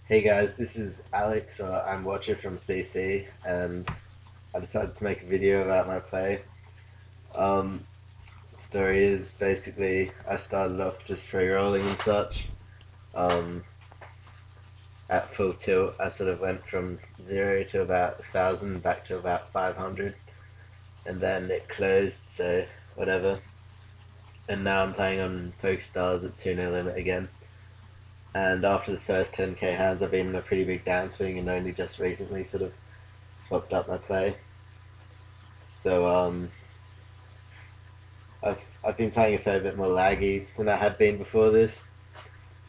Hey guys, this is Alex, I'm Watcher from CC, and I decided to make a video about my play. Um, Story is basically I started off just pre-rolling and such. Um, at full tilt, I sort of went from 0 to about 1,000 back to about 500, and then it closed, so whatever. And now I'm playing on PokerStars at 2 no limit again. And after the first 10k hands, I've been in a pretty big downswing and only just recently sort of swapped up my play. So I've been playing a fair bit more laggy than I had been before this.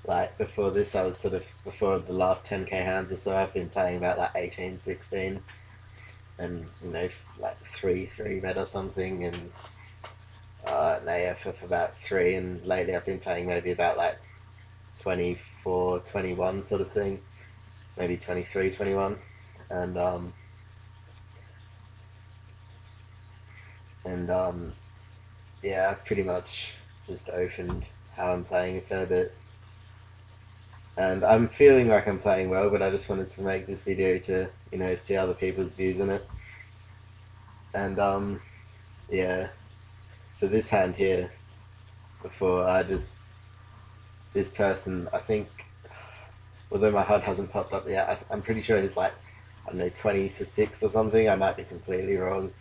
Like before this, I was sort of before the last 10k hands or so. I've been playing about like 18, 16, and like 3 med or something, and an AF about 3. And lately, I've been playing maybe about like 24, 21 sort of thing, maybe 23, 21, and and yeah, I've pretty much just opened how I'm playing a fair bit. And I'm feeling like I'm playing well, but I just wanted to make this video to, see other people's views on it. And yeah. So this hand here, before this person, I think, although my HUD hasn't popped up yet, I'm pretty sure he's like, I don't know, 20 for 6 or something. I might be completely wrong.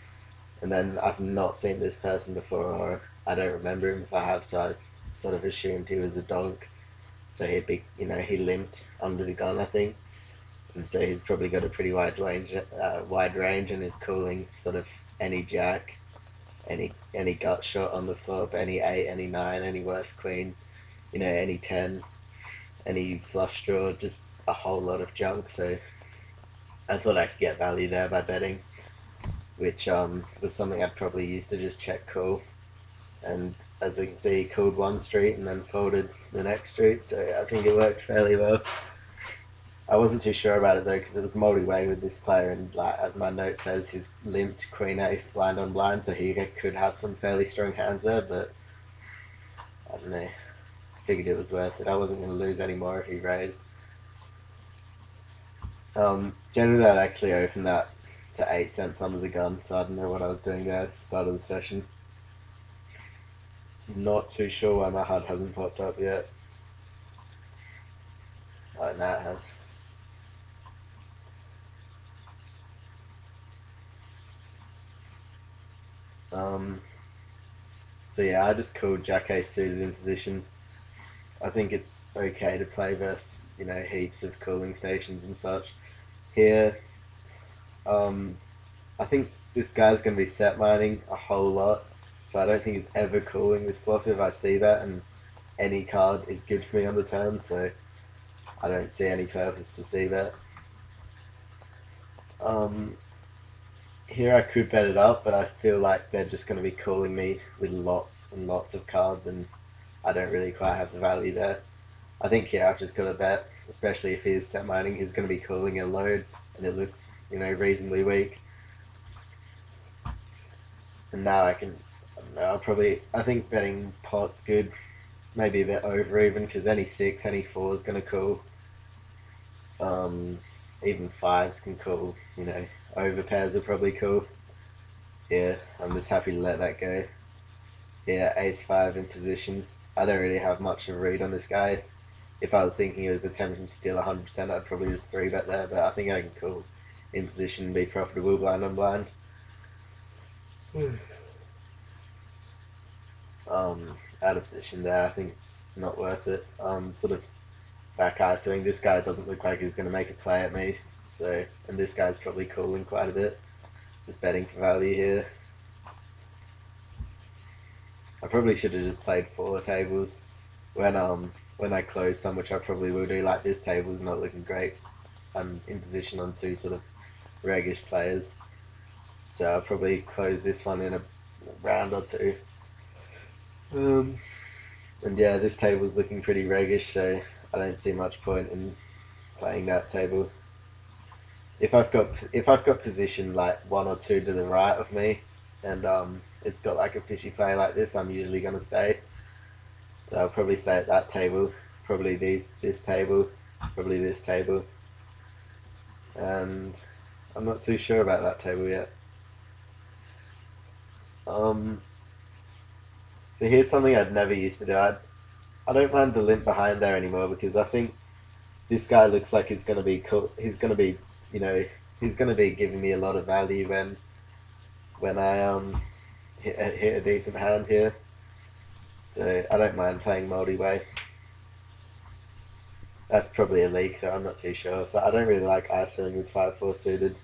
And then I've not seen this person before, or I don't remember him if I have, so I sort of assumed he was a donk. So he'd be, he limped under the gun, I think. And so he's probably got a pretty wide range, and is calling sort of any jack, any gut shot on the flop, any 8, any 9, any worse queen, any 10, any flush draw, just a whole lot of junk. So I thought I could get value there by betting, which was something I'd probably use to just check call. And as we can see, he called one street and then folded the next street, so I think it worked fairly well. I wasn't too sure about it though, because it was multi-way with this player, and like as my note says, he's limped queen ace blind on blind, so he could have some fairly strong hands there. But I don't know. I figured it was worth it. I wasn't going to lose any more if he raised. Generally, I'd actually opened that to 8 cents under the gun, so I don't know what I was doing there at the start of the session. Not too sure why my HUD hasn't popped up yet. Oh, now it has. Um, so yeah, I just called Jack Ace suited in position. I think it's okay to play versus heaps of cooling stations and such. Here, um, I think this guy's going to be set mining a whole lot, so I don't think he's ever cooling this bluff if I see that, and any card is good for me on the turn, so I don't see any purpose to see that. Um, Here I could bet it up, but I feel like they're just going to be calling me with lots and lots of cards, and I don't really quite have the value there. I think here I've just got to bet, especially if he's set mining, he's going to be calling a load, and it looks reasonably weak. And now I can, I don't know, I think betting pot's good, maybe a bit over even, because any 6, any 4 is going to call. Um, Even 5s can call, over pairs are probably cool. Yeah, I'm just happy to let that go. Yeah, ace 5 in position. I don't really have much of a read on this guy. If I was thinking he was attempting to steal 100%, I'd probably just 3-bet there, but I think I can call in position and be profitable blind on blind. Out of position there, I think it's not worth it. Sort of back eye swing. This guy doesn't look like he's going to make a play at me, so, and this guy's probably calling quite a bit. Just betting for value here. I probably should have just played 4 tables when I close some, which I probably will do. Like this table's not looking great. I'm in position on 2 sort of reggish players, so I'll probably close this one in a round or 2. Um, and yeah, this table's looking pretty reggish, so I don't see much point in playing that table. If I've got position like 1 or 2 to the right of me, and it's got like a fishy play like this, I'm usually gonna stay. So I'll probably stay at that table, probably this table, probably this table, and I'm not too sure about that table yet. So here's something I'd never used to do. I don't mind the limp behind there anymore because I think this guy looks like he's going to be cool. He's going to be, you know, he's going to be giving me a lot of value when I hit a decent hand here. So I don't mind playing multi-way. That's probably a leak, though I'm not too sure. But I don't really like ISOing with 5-4 suited.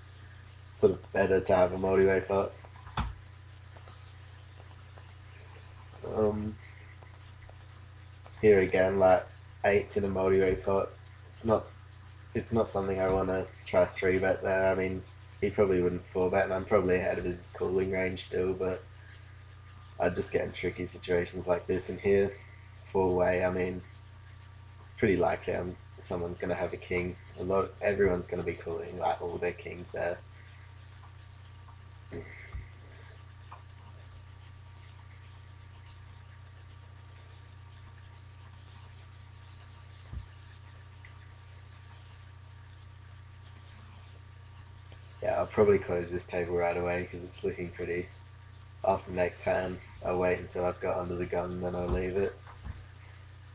It's sort of better to have a multi-way pot. Um, Here again, like eights in a multi-way pot. It's not it's not something I want to try 3-bet there. I mean, he probably wouldn't 4-bet, and I'm probably ahead of his calling range still, but I'd just get in tricky situations like this. And here, 4-way, I mean, it's pretty likely someone's going to have a king. Everyone's going to be calling like all their kings there. Yeah, I'll probably close this table right away because it's looking pretty. After next hand, I'll wait until I've got under the gun, then I'll leave it.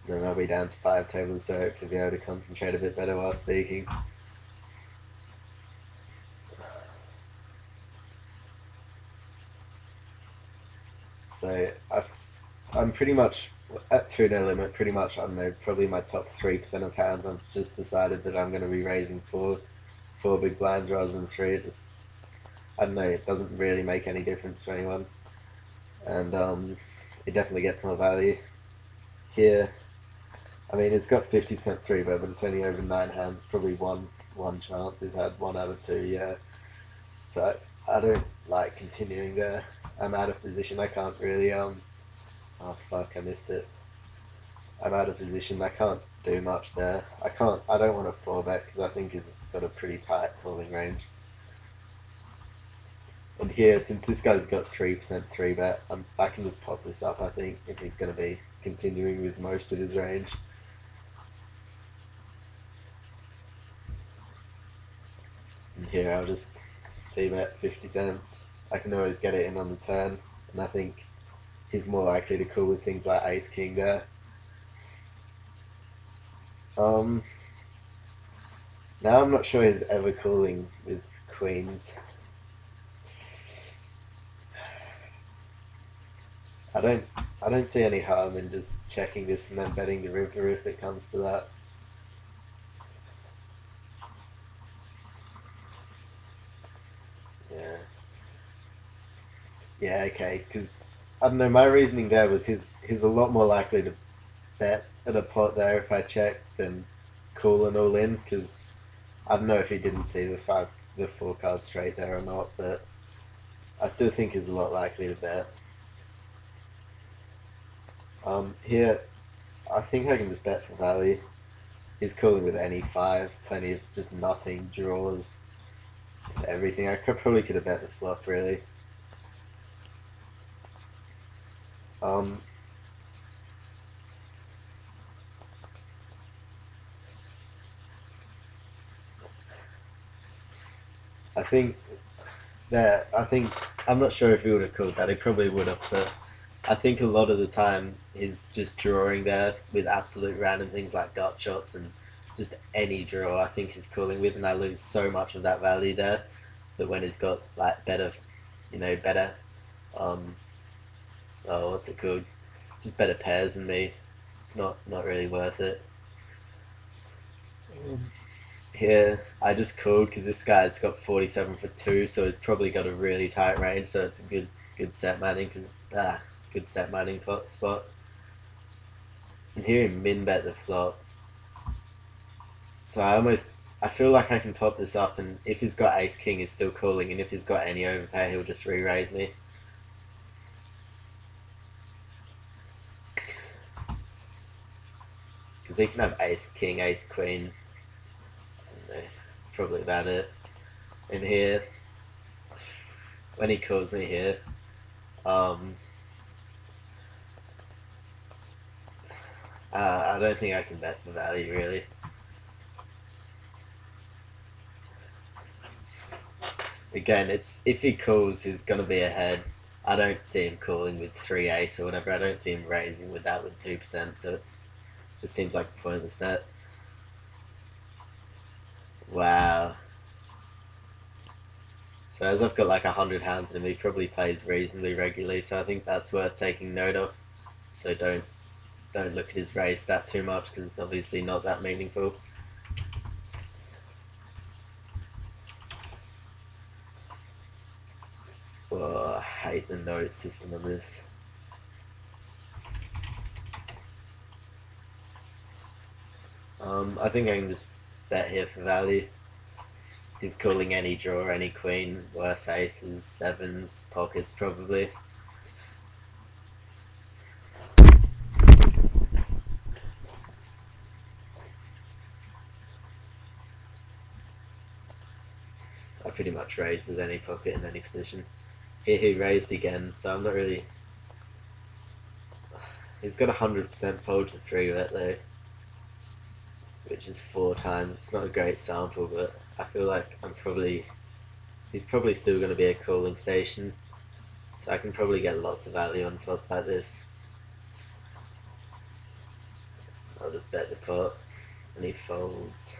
Then I'll be down to 5 tables, so hopefully be able to concentrate a bit better while speaking. So I'm pretty much at 2-0 limit, pretty much, I don't know, probably my top 3% of hands. I've just decided that I'm going to be raising four big blinds rather than 3. I don't know, it doesn't really make any difference to anyone. And it definitely gets more value. Here, I mean, it's got 50% 3-bet, but it's only over 9 hands. Probably one chance. It's had 1 out of 2, yeah. So I don't like continuing there. I'm out of position. I can't really oh fuck, I missed it. I'm out of position. I can't do much there. I don't want to 4-bet because I think he's got a pretty tight calling range. And here, since this guy's got 3% 3-bet, I can just pop this up, I think, if he's going to be continuing with most of his range. And here I'll just c-bet 50 cents. I can always get it in on the turn, and I think he's more likely to call with things like ace-king there. Now I'm not sure he's ever calling with queens. I don't I don't see any harm in just checking this and then betting the river if it comes to that. Yeah. Yeah, okay, because I don't know, my reasoning there was he's a lot more likely to bet at a pot there if I check than call and all in, because I don't know if he didn't see the 4 card straight there or not, but I still think he's a lot likely to bet. Here, I think I can just bet for value. He's calling with any 5, plenty of just nothing, draws, just everything. Probably could have bet the flop, really. Um, I think I think I'm not sure if he would have called that. He probably would have, but I think a lot of the time he's just drawing there with absolute random things like gut shots and just any draw. I think he's calling with, and I lose so much of that value there. That when he's got like better, better, um, oh, what's it called? Just better pairs than me. It's not really worth it. Here, I just called because this guy's got 47 for 2, so he's probably got a really tight range, so it's a good set mining, good set mining spot. And here he min bet the flop, so I feel like I can pop this up, and if he's got ace king, he's still calling, and if he's got any overpair, he'll just re-raise me. Because he can have ace king, ace queen. That's probably about it. And here, when he calls me here, I don't think I can bet for value really. again, it's if he calls, he's gonna be ahead. I don't see him calling with 3 ace or whatever. I don't see him raising with that with 2%. So it's just seems like a pointless bet. Wow. So as I've got like 100 hands in him, he probably plays reasonably regularly. So I think that's worth taking note of. So don't look at his raise stat too much because it's obviously not that meaningful. Oh, I hate the note system of this. I think I can just bet here for value. He's calling any draw, any queen, worse aces, sevens, pockets probably. I pretty much raised with any pocket in any position. Here he raised again, so I'm not really... He's got 100% fold to 3-bet though, which is 4 times. It's not a great sample, but I feel like he's probably still going to be a calling station, so I can probably get lots of value on flops like this. I'll just bet the pot, and he folds.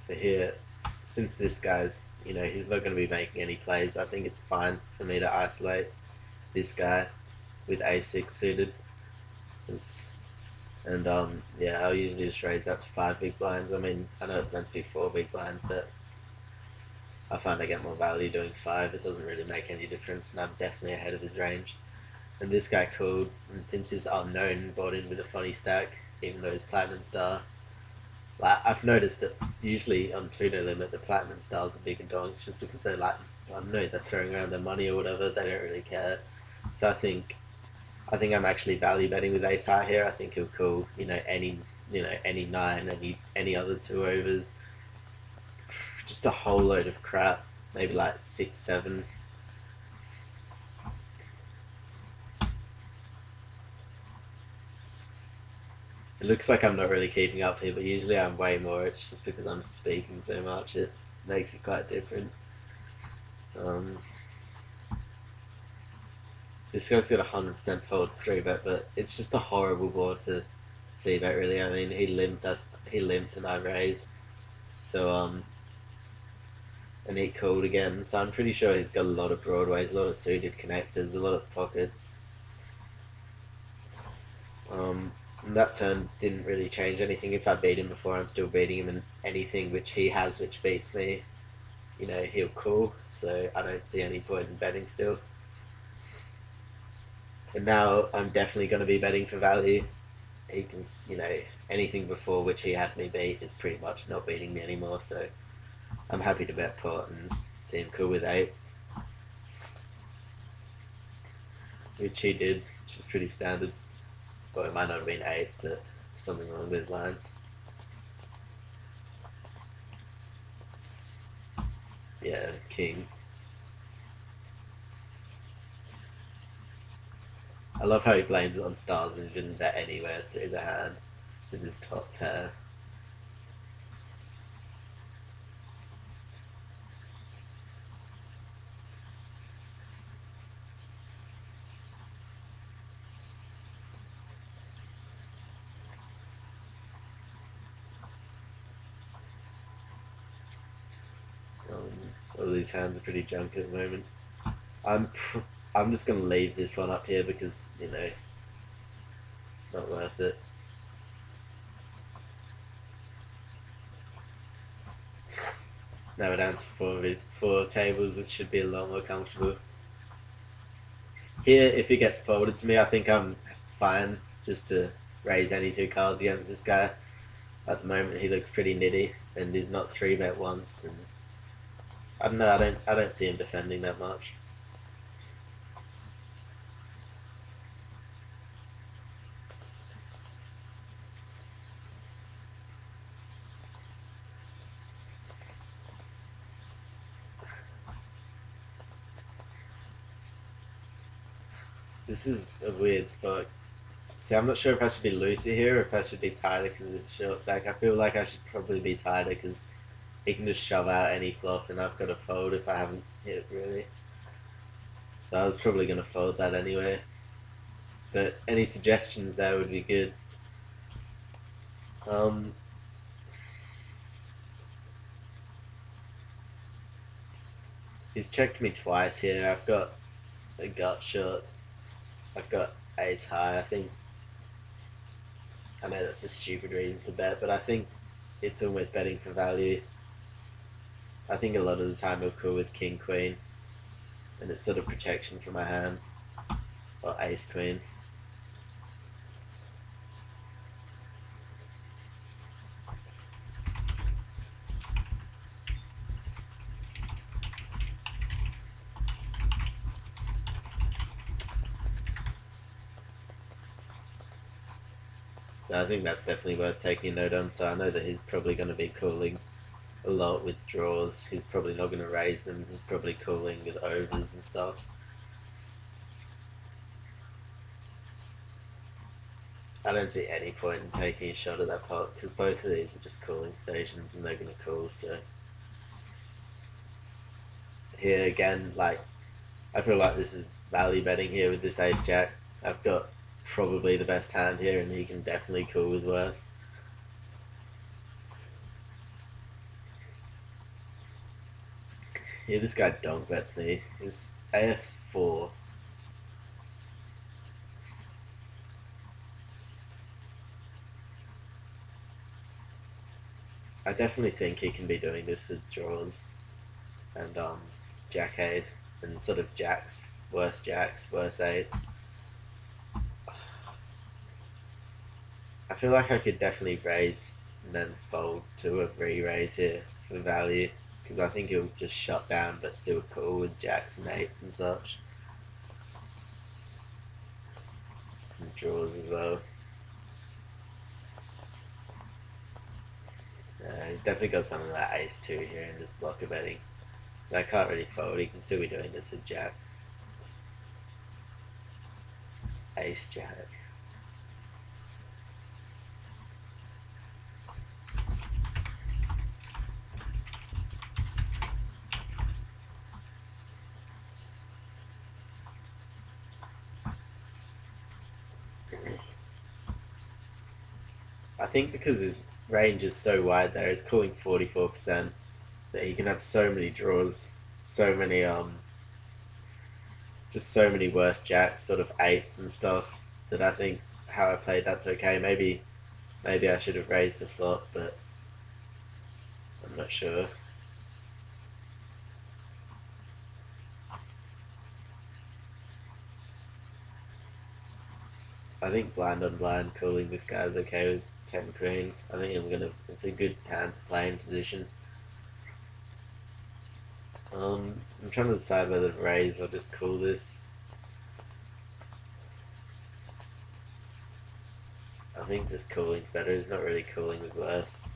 So here, since this guy's, he's not going to be making any plays, I think it's fine for me to isolate this guy with a6 suited. And yeah, I'll usually just raise that to 5 big blinds. I mean, I know it's meant to be 4 big blinds, but I find I get more value doing 5. It doesn't really make any difference, and I'm definitely ahead of his range. And this guy called, and since he's unknown, bought in with a funny stack, even though he's Platinum Star. Like, I've noticed that usually on 2-no limit, the Platinum Stars are bigger donks just because they're like, I don't know, they're throwing around their money or whatever, they don't really care. So I think I'm actually value betting with ace high here. I think he'll call, any 9, any other 2 overs, just a whole load of crap, maybe like 6, 7. It looks like I'm not really keeping up here, but usually I'm way more. It's just because I'm speaking so much, it makes it quite different. This guy's got 100% fold 3-bet, but it's just a horrible board to see bet really. I mean, he limped and I raised. So, and he called again. So I'm pretty sure he's got a lot of broadways, a lot of suited connectors, a lot of pockets. And that turn didn't really change anything. If I beat him before, I'm still beating him in anything which he has which beats me. He'll call. So I don't see any point in betting still. And now I'm definitely going to be betting for value. He can, anything before which he had me beat is pretty much not beating me anymore. So I'm happy to bet pot and see him cool with 8s, which he did, which is pretty standard. Well, it might not have been 8s, but something along those lines. Yeah, king. I love how he blames it on stars and didn't bet anywhere through the hand with his top pair. All these hands are pretty junk at the moment. I'm just gonna leave this one up here because not worth it. Now we're down to 4 tables, which should be a lot more comfortable. Here, if he gets folded to me, I think I'm fine just to raise any 2 cards against this guy. At the moment, he looks pretty nitty, and he's not 3-bet once. And I don't know. I don't see him defending that much. This is a weird spot. See, I'm not sure if I should be looser here or if I should be tighter because it's short stack. I feel like I should probably be tighter because he can just shove out any flop and I've got to fold if I haven't hit really. So I was probably going to fold that anyway. But any suggestions there would be good. Um, he's checked me twice here. I've got a gut shot. I've got ace high. I think I know that's a stupid reason to bet, but I think it's almost betting for value. I think a lot of the time he'll call with king queen, and it's sort of protection for my hand, or ace queen. So I think that's definitely worth taking a note on. So I know that he's probably going to be calling a lot with draws. He's probably not going to raise them. He's probably calling with overs and stuff. I don't see any point in taking a shot at that pot because both of these are just calling stations and they're going to call. So here again, like I feel like this is value betting here with this ace jack. I've got probably the best hand here and he can definitely call with worse. Yeah, this guy donk bets me. His AF's 4. I definitely think he can be doing this with draws and jack 8 and sort of jacks, worse 8s. I feel like I could definitely raise and then fold to a re-raise here for value because I think he'll just shut down but still call with jacks and 8s and such. And draws as well. He's definitely got something like ace 2 here and just blocker betting. I can't really fold, he can still be doing this with jack. Ace jack. I think because his range is so wide there, he's calling 44%, that he can have so many draws, so many just so many worse jacks, sort of 8s and stuff, that I think how I played that's okay. Maybe I should have raised the flop, but I'm not sure. I think blind on blind calling this guy is okay with 10 queen. I think it's a good hand to play in position. I'm trying to decide whether to raise or just call this. I think just calling's better. He's not really calling with worse.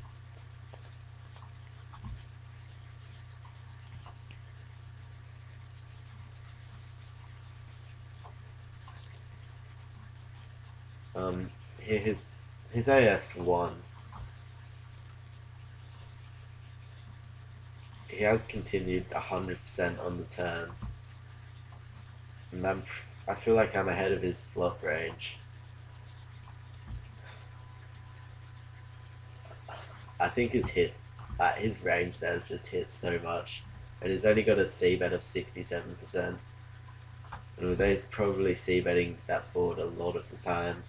Here his AF's 1. He has continued 100% on the turns, and I feel like I'm ahead of his flop range. I think his range there has just hit so much, and he's only got a C bet of 67%. And with those probably C betting that board a lot of the time,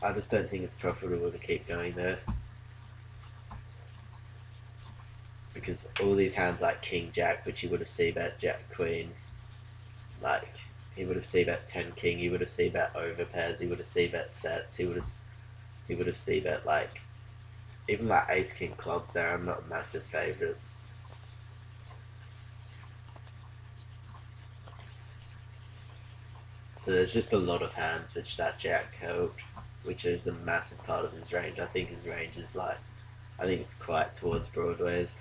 I just don't think it's profitable to keep going there. Because all these hands like King Jack, which he would have C bet Jack Queen, like he would have C bet 10 King, he would have C bet over pairs, he would have C bet sets, he would have C bet like even like Ace King clubs there. I'm not a massive favourite. So there's just a lot of hands which that Jack helped, which is a massive part of his range. I think his range is like, I think it's quite towards broadways.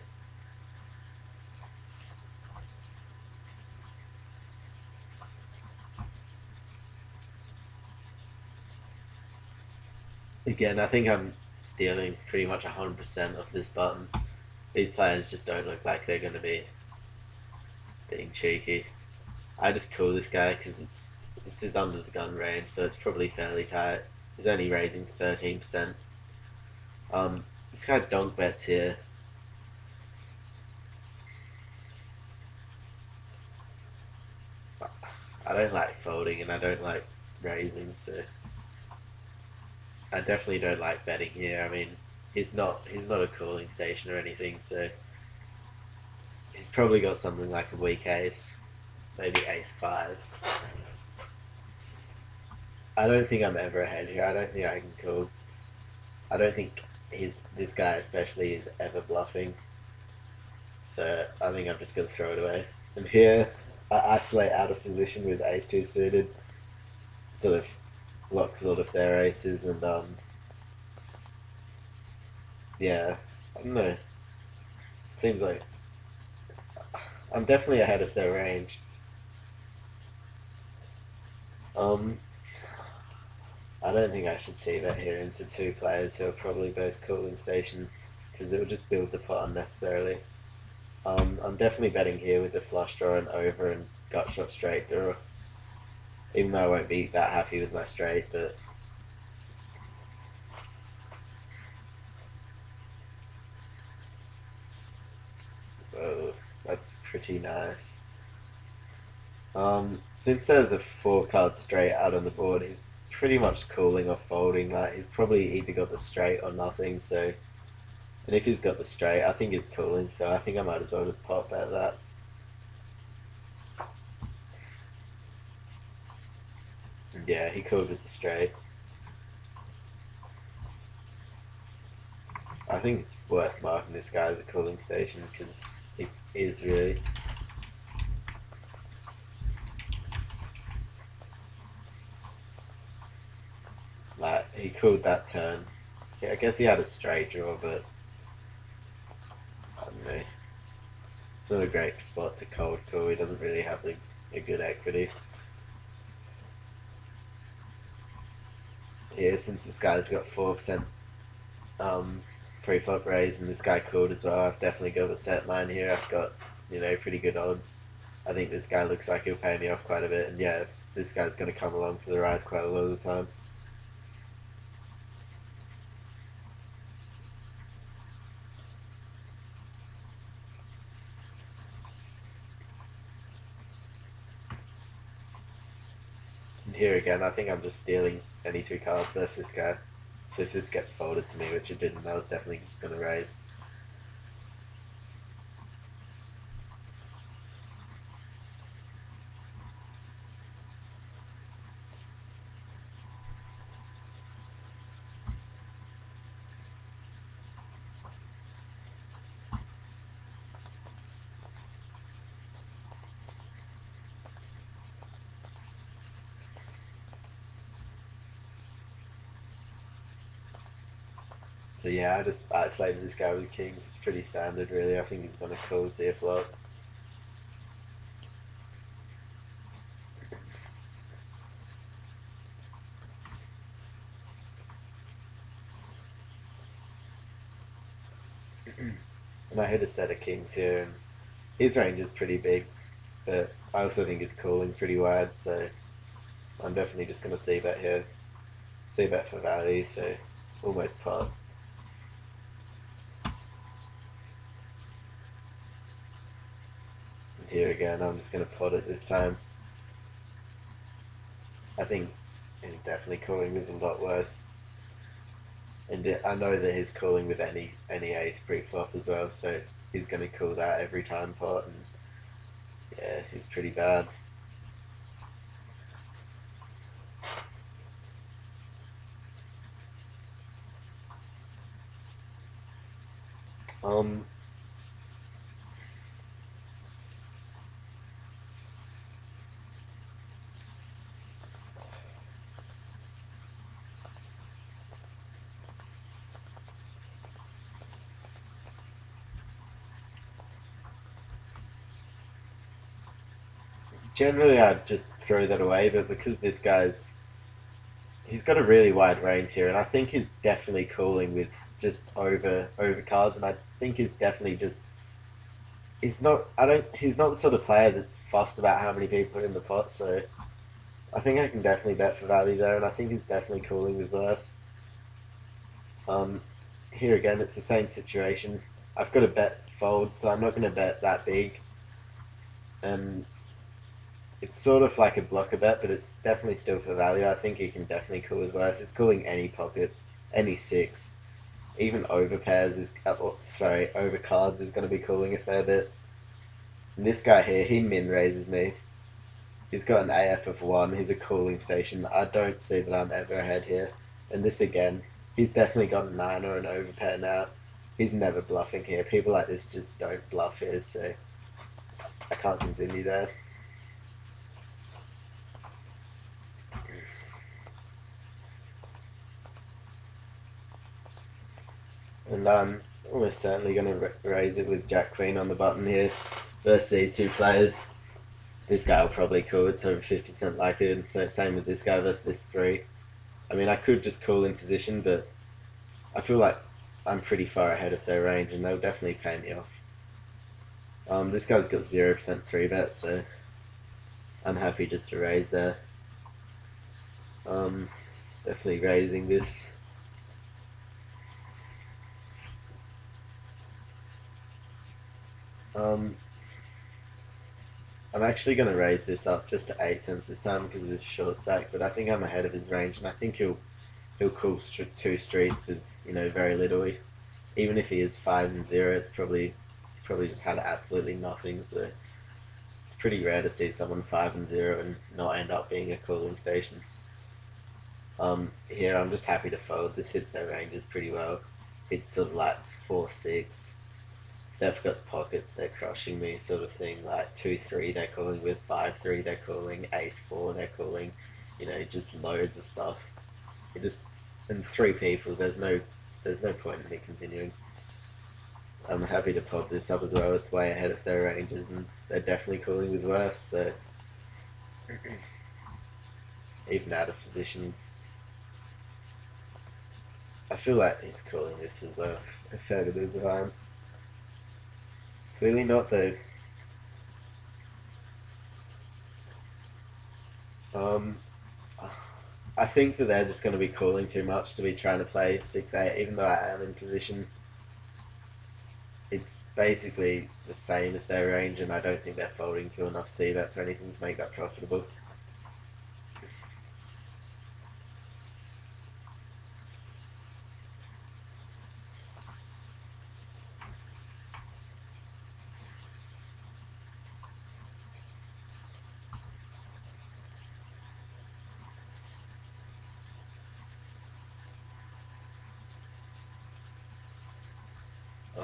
Again, I think I'm stealing pretty much 100% of this button. These players just don't look like they're going to be being cheeky. I just call this guy because it's his under the gun range, so it's probably fairly tight. He's only raising 13%. This guy donk bets here. I don't like folding and I don't like raising, so I definitely don't like betting here. I mean, he's not a cooling station or anything, so he's probably got something like a weak ace, maybe ace five. I don't think I'm ever ahead here. I don't think I can call. I don't think this guy especially is ever bluffing. So I think I'm just gonna throw it away. And here I isolate out of position with ace two suited, sort of locks a lot of their aces and yeah, I don't know. Seems like I'm definitely ahead of their range. Um, I don't think I should see that here into two players who are probably both cooling stations because it will just build the pot unnecessarily. I'm definitely betting here with the flush draw and over and gut shot straight draw, even though I won't be that happy with my straight, but oh, that's pretty nice. Since there's a four card straight out on the board, he's pretty much calling or folding. Like he's probably either got the straight or nothing. So, and if he's got the straight, I think he's calling. So I think I might as well just pop at that. Yeah, he called with the straight. I think it's worth marking this guy as a calling station because he is really. Like he called that turn. Yeah, I guess he had a straight draw, but I don't know. It's not a great spot to cold call. He doesn't really have a good equity. Yeah, since this guy's got 4% um, pre-flop raise and this guy called as well, I've definitely got a set mine here. I've got, pretty good odds. I think this guy looks like he'll pay me off quite a bit, and yeah, this guy's going to come along for the ride quite a lot of the time. And here again, I think I'm just stealing any two cards versus this guy. So if this gets folded to me, which it didn't, I was definitely just going to raise. So yeah, I just isolated this guy with kings. It's pretty standard, really. I think he's going to call, see a flop. And I hit a set of kings here, and his range is pretty big, but I also think he's calling pretty wide, so I'm definitely just going to see bet here. See bet for value, so almost pot. And here again, I'm just going to pot it this time. I think he's definitely calling with a lot worse. And I know that he's calling with any ace pre-flop as well, so he's going to call that every time pot, and yeah, he's pretty bad. Um, Generally I'd just throw that away, but because this guy's he's got a really wide range here, and I think he's definitely calling with just over cards, and I think he's definitely just he's not the sort of player that's fussed about how many people are in the pot, so I think I can definitely bet for value there, and I think he's definitely calling with worse. Um, Here again, it's the same situation. I've got a bet fold, so I'm not going to bet that big, and it's sort of like a blocker bet, but it's definitely still for value. I think he can definitely call with worse. It's calling any pockets, any six, even over pairs is, sorry, over cards is going to be calling a fair bit. And this guy here, he min raises me. He's got an AF of 1, he's a cooling station. I don't see that I'm ever ahead here. And this again, he's definitely got a 9 or an overpair now. He's never bluffing here. People like this just don't bluff here, so I can't continue there. And I'm almost certainly going to raise it with Jack Queen on the button here versus these two players. This guy will probably call, it's over 50% likely, so same with this guy versus this 3. I mean, I could just call in position, but I feel like I'm pretty far ahead of their range, and they'll definitely pay me off. This guy's got 0% 3-bet, so I'm happy just to raise there. Definitely raising this. I'm actually going to raise this up just to 8 cents this time because it's short stack, but I think I'm ahead of his range, and I think he'll call 2 streets with very little. Even if he is 5 and 0, it's probably just had absolutely nothing. So it's pretty rare to see someone 5 and 0 and not end up being a cooling station. Here I'm just happy to fold. This hits their ranges pretty well. It's sort of like 4-6. They've got pockets, they're crushing me sort of thing. Like 2-3 they're calling with, 5-3 they're calling, ace-4 they're calling. Just loads of stuff. And 3 people. There's no point in me continuing. I'm happy to pop this up as well. It's way ahead of their ranges, and they're definitely calling with worse. So even out of position, I feel like he's calling this with worse a fair bit of the time. Clearly not though. Um, I think that they're just going to be calling too much to be trying to play 6-8, even though I am in position. It's basically the same as their range, and I don't think they're folding to enough c-bets or anything to make that profitable.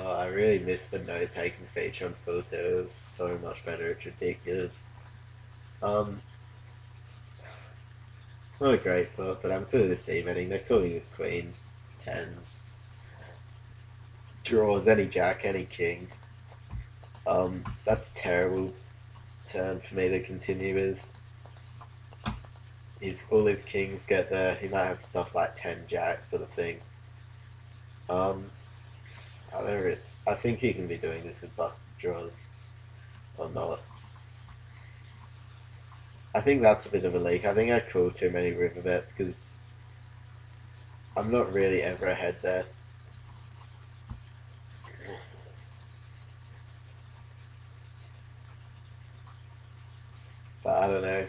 Oh, I really miss the note-taking feature on Filter. It was so much better. It's ridiculous. Um, it's not a great thought, but I'm clearly c-betting. They're calling with queens, tens, draws, any jack, any king. That's a terrible turn for me to continue with. All his kings get there. He might have stuff like 10 jack sort of thing. I don't really, I think he can be doing this with busted draws or not. I think that's a bit of a leak. I think I call too many river bets because I'm not really ever ahead there. But I don't know.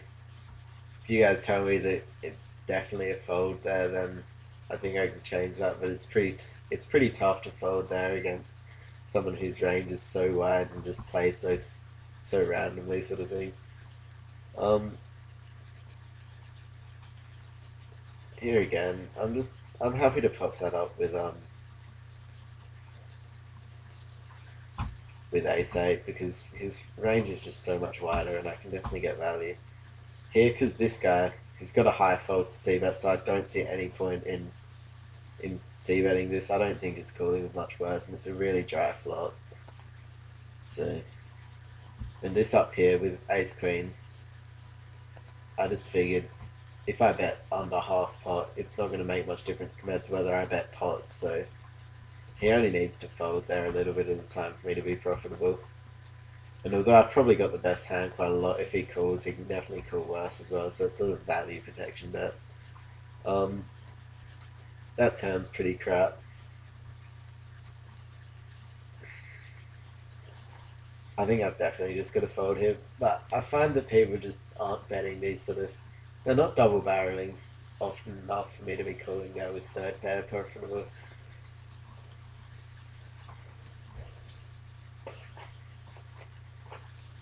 If you guys tell me that it's definitely a fold there, then I think I can change that. But it's pretty tough to fold there against someone whose range is so wide and just plays so randomly, sort of thing. Um, Here again, I'm happy to pop that up with ace-8 because his range is just so much wider, and I can definitely get value here because this guy, he's got a high fold to c-bet, so I don't see any point in c-betting this. I don't think it's calling with much worse, and it's a really dry flop. So, and this up here with ace-queen, I just figured if I bet under half pot, it's not going to make much difference compared to whether I bet pot. So he only needs to fold there a little bit at a time for me to be profitable. And although I've probably got the best hand quite a lot, if he calls, he can definitely call worse as well. So it's sort of value protection bet. Um, that turn's pretty crap. I think I've definitely just got to fold here. But I find that people just aren't betting these sort of. They're not double barreling often enough for me to be calling there with third pair profitable.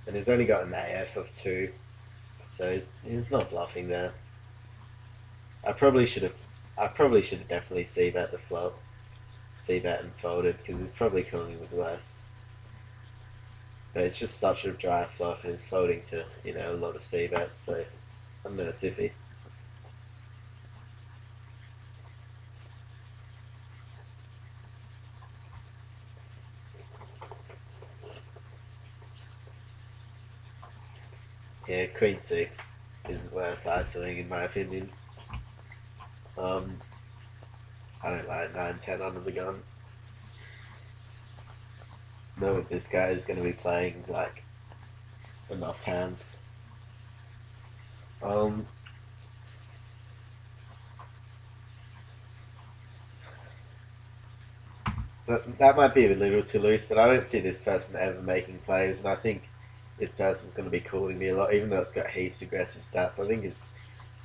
And he's only got an AF of 2, so he's not bluffing there. I probably should have. I probably should have definitely c-bet the flop, c-bet and folded because he's probably calling with less. But it's just such a dry flop and he's folding to a lot of c-bets, so I'm a minute iffy. Yeah, Queen 6 isn't worth ISOing in my opinion. I don't like 9-10 under the gun. No, this guy is going to be playing like enough hands. Um, that might be a little too loose, but I don't see this person ever making plays, and I think this person's going to be calling me a lot, even though it's got heaps of aggressive stats. I think it's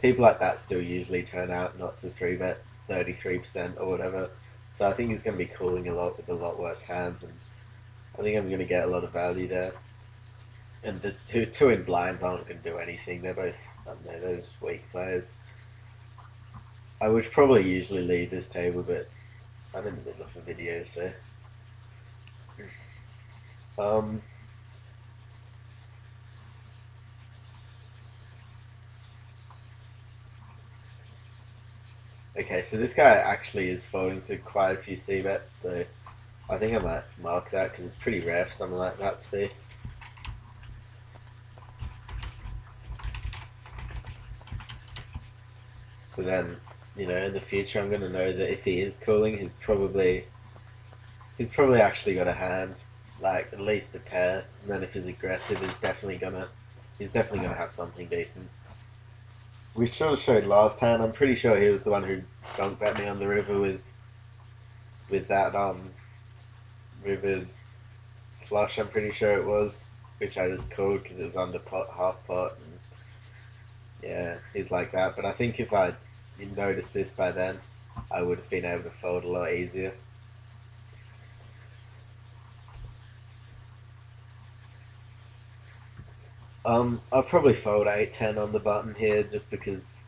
people like that still usually turn out not to 3-bet 33% or whatever. So I think he's going to be calling a lot with a lot worse hands, and I think I'm going to get a lot of value there. And the two in blind aren't going to do anything. They're both, I don't know, they're just weak players. I would probably usually leave this table, but I'm in the middle of a video, so. Um, okay, so this guy actually is folding to quite a few c-bets, so I think I might mark that because it's pretty rare for something like that to be. So then, in the future, I'm going to know that if he is calling, he's probably actually got a hand, like at least a pair. And then if he's aggressive, he's definitely gonna have something decent. We sort of showed last hand. I'm pretty sure he was the one who dunked at me on the river with that river flush. I'm pretty sure it was, which I just called because it was under pot, half pot, and yeah, he's like that. But I think if I noticed this by then, I would have been able to fold a lot easier. I'll probably fold 8-10 on the button here just because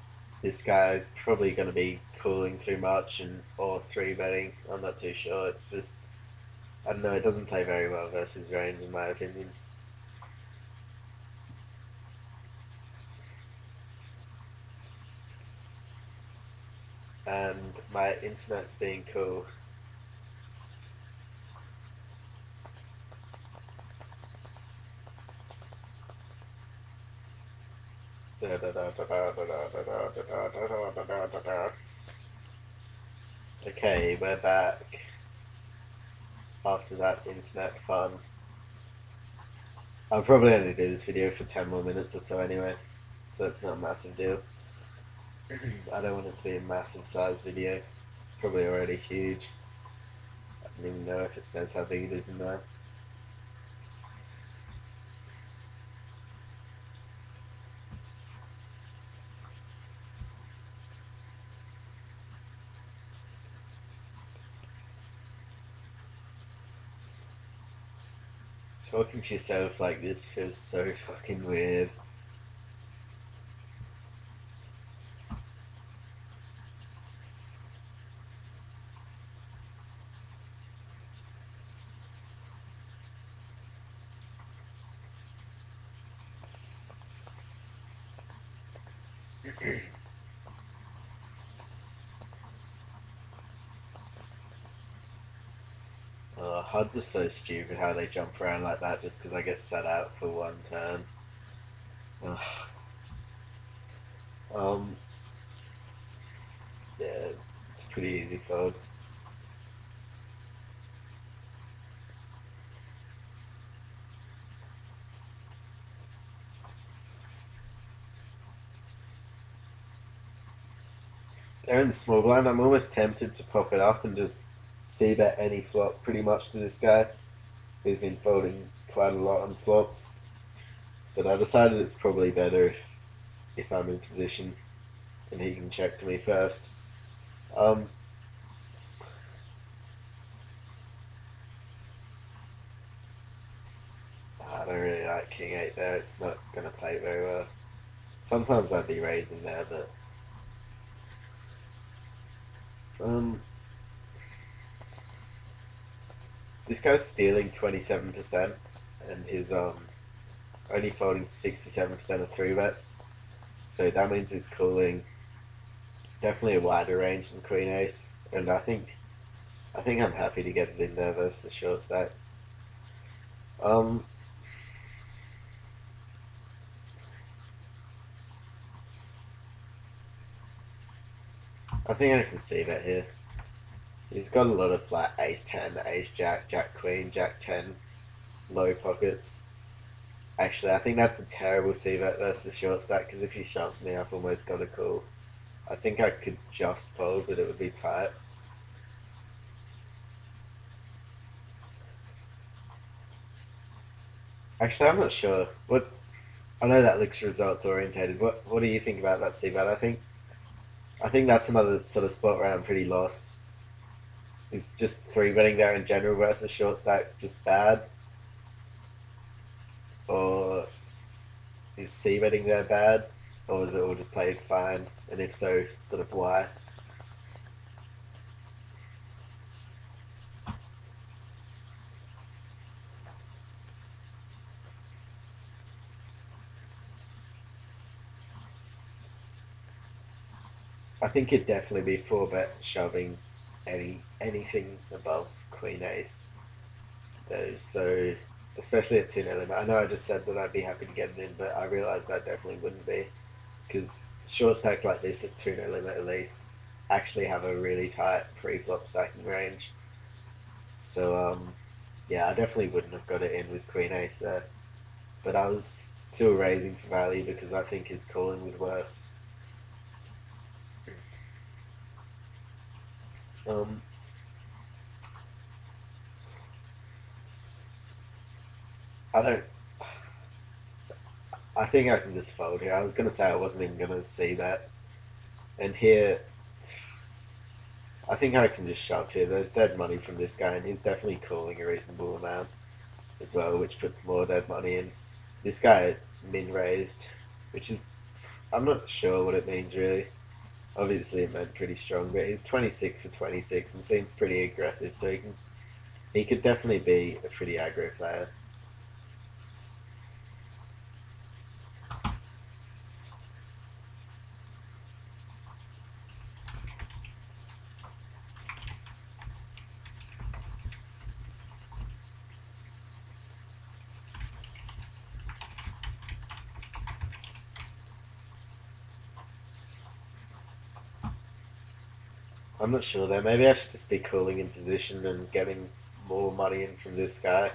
this guy's probably going to be calling too much or 3-betting. I'm not too sure. It's just, I don't know, it doesn't play very well versus range in my opinion. And my internet's being cool. Okay, we're back after that internet fun. I'll probably only do this video for 10 more minutes or so anyway, so it's not a massive deal. I don't want it to be a massive size video. It's probably already huge. I don't even know if it says how big it is in there. Talking to yourself like this feels so fucking weird. HUDs are so stupid how they jump around like that just because I get set out for one turn. Ugh. Um, pretty easy fold. They're in the small blind. I'm almost tempted to pop it up and just see bet any flop pretty much to this guy. He's been folding quite a lot on flops. But I decided it's probably better if I'm in position and he can check to me first. Um, I don't really like King 8 there. It's not going to play very well. Sometimes I'd be raising there, but this guy's stealing 27% and he's only folding 67% of 3 bets. So that means he's calling definitely a wider range than Queen Ace, and I think I'm happy to get it in there versus the short stack. I think I can see that here. He's got a lot of like Ace 10, Ace Jack, Jack Queen, Jack 10, low pockets. Actually, I think that's a terrible c-bet versus the short stack because if he shoves me, I've almost got a call. I think I could just fold, but it would be tight. Actually, I'm not sure. What I know that looks results orientated. What do you think about that c-bet? I think that's another sort of spot where I'm pretty lost. Is just three betting there in general versus short stack just bad, or is c betting there bad, or is it all just played fine? And if so, sort of why? I think it'd definitely be four bet shoving anything above Queen Ace. So especially at 2-0 limit. I know I just said that I'd be happy to get it in, but I realised I definitely wouldn't be because short stack like this at 2-0 limit at least actually have a really tight pre-flop stacking range. So yeah, I definitely wouldn't have got it in with Queen Ace there, but I was still raising for value because I think his calling was worse. Um, I don't. I think I can just fold here. I was gonna say I wasn't even gonna see that, and here I think I can just shove here. There's dead money from this guy, and he's definitely calling a reasonable amount as well, which puts more dead money in. This guy min raised, which is I'm not sure what it means really. Obviously, it meant pretty strong, but he's 26 for 26 and seems pretty aggressive, so he could definitely be a pretty aggro player. I'm not sure though. Maybe I should just be calling in position and getting more money in from this guy,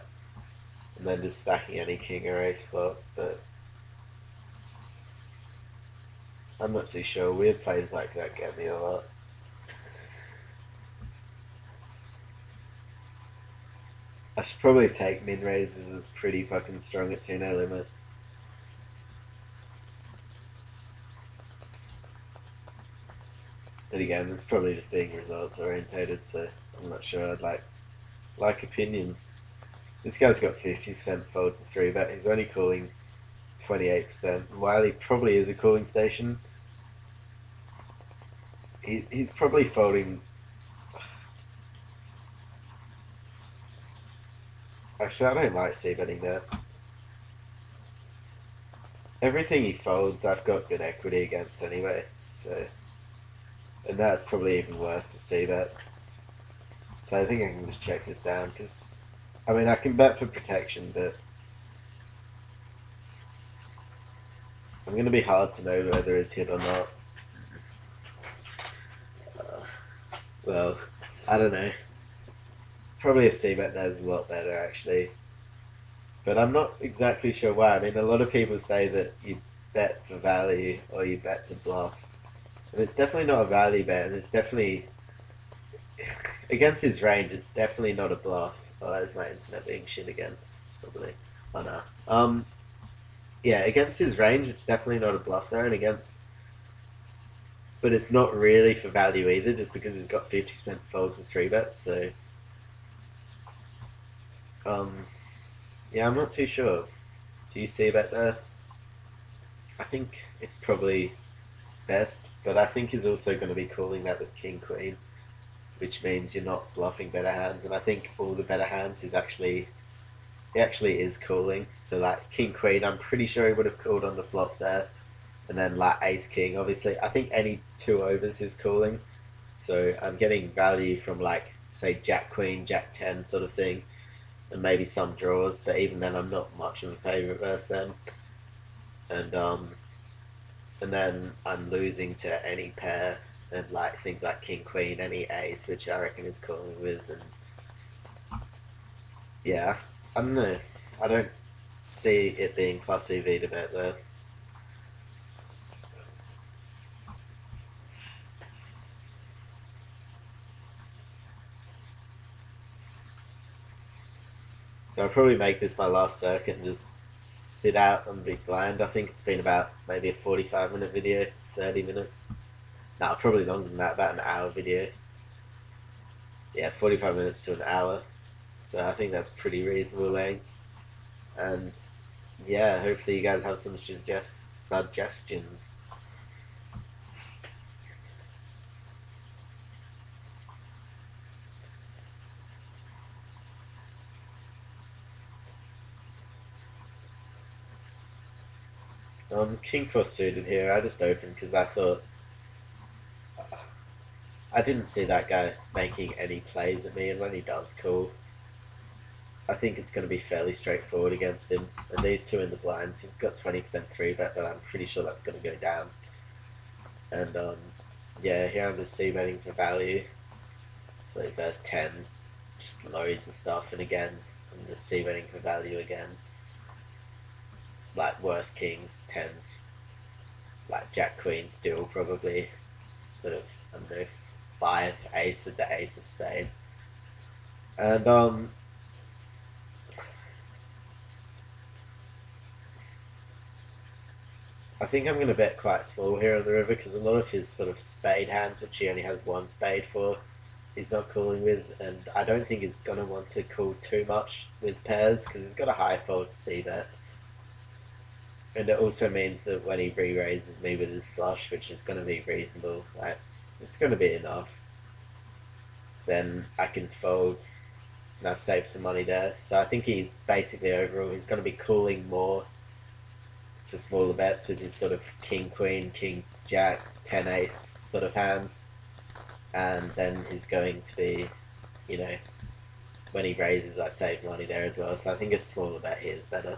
and then just stacking any king or ace flop. But I'm not too sure. Weird plays like that get me a lot. I should probably take min raises as pretty fucking strong at 2-0 limit. And again, it's probably just being results orientated, so I'm not sure. I'd like opinions. This guy's got 50% folds and 3-bet. He's only calling 28%. While he probably is a calling station, he's probably folding. Actually, I don't like c-betting there. Everything he folds, I've got good equity against anyway. So, and that's probably even worse to see that. So I think I can just check this down because, I mean, I can bet for protection, but I'm going to be hard to know whether it's hit or not. Well, I don't know. Probably a c-bet there is a lot better actually, but I'm not exactly sure why. I mean, a lot of people say that you bet for value or you bet to bluff, and it's definitely not a value bet, and it's definitely against his range. It's definitely not a bluff. Oh, that's my internet being shit again. Probably. Oh no. Yeah, against his range, it's definitely not a bluff there, and against, but it's not really for value either, just because he's got 50% folds and three bets. So, um, yeah, I'm not too sure. Do you see a bet there? I think it's probably best, but I think he's also going to be calling that with King Queen, which means you're not bluffing better hands. And I think all the better hands is actually he actually is calling. So like King Queen, I'm pretty sure he would have called on the flop there, and then like Ace King. Obviously, I think any two overs is calling. So I'm getting value from like say Jack Queen, Jack 10 sort of thing, and maybe some draws. But even then, I'm not much of a favourite versus them. And and then I'm losing to any pair and like things like King Queen, any ace, which I reckon is calling with, and yeah, I don't know. I don't see it being plus EV to bet though. So I'll probably make this my last circuit and just sit out on the big blind. I think it's been about maybe a 45-minute video, 30 minutes. No, probably longer than that, about an hour video. Yeah, 45 minutes to an hour. So I think that's pretty reasonable length. And yeah, hopefully you guys have some suggestions. King cross suited here. I just opened because I thought I didn't see that guy making any plays at me, and when he does call, I think it's going to be fairly straightforward against him. And these two in the blinds, he's got 20% three bet, but I'm pretty sure that's going to go down. And yeah, here I'm just c betting for value. So first tens, just loads of stuff, and again, I'm just c betting for value again. Like worst kings, tens, like Jack Queen still probably sort of I don't know, five ace with the ace of spades. And I think I'm going to bet quite small here on the river because a lot of his sort of spade hands, which he only has one spade for, he's not calling with, and I don't think he's going to want to call too much with pairs because he's got a high fold to see that. And it also means that when he re-raises me with his flush, which is going to be reasonable, like it's going to be enough, then I can fold and I've saved some money there. So I think he's basically overall he's going to be calling more to smaller bets with his sort of king queen, king jack, 10 ace sort of hands, and then he's going to be, you know, when he raises, I save money there as well. So I think a smaller bet here is better.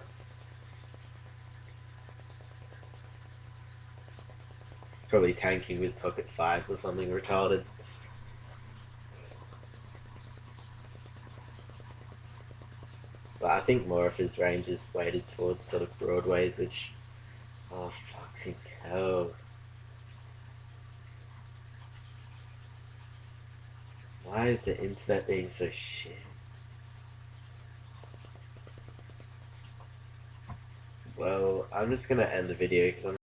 It's probably tanking with pocket fives or something retarded. But I think more of his range is weighted towards sort of broadways, which, oh fucking hell. Why is the internet being so shit? Well, I'm just gonna end the video because I'm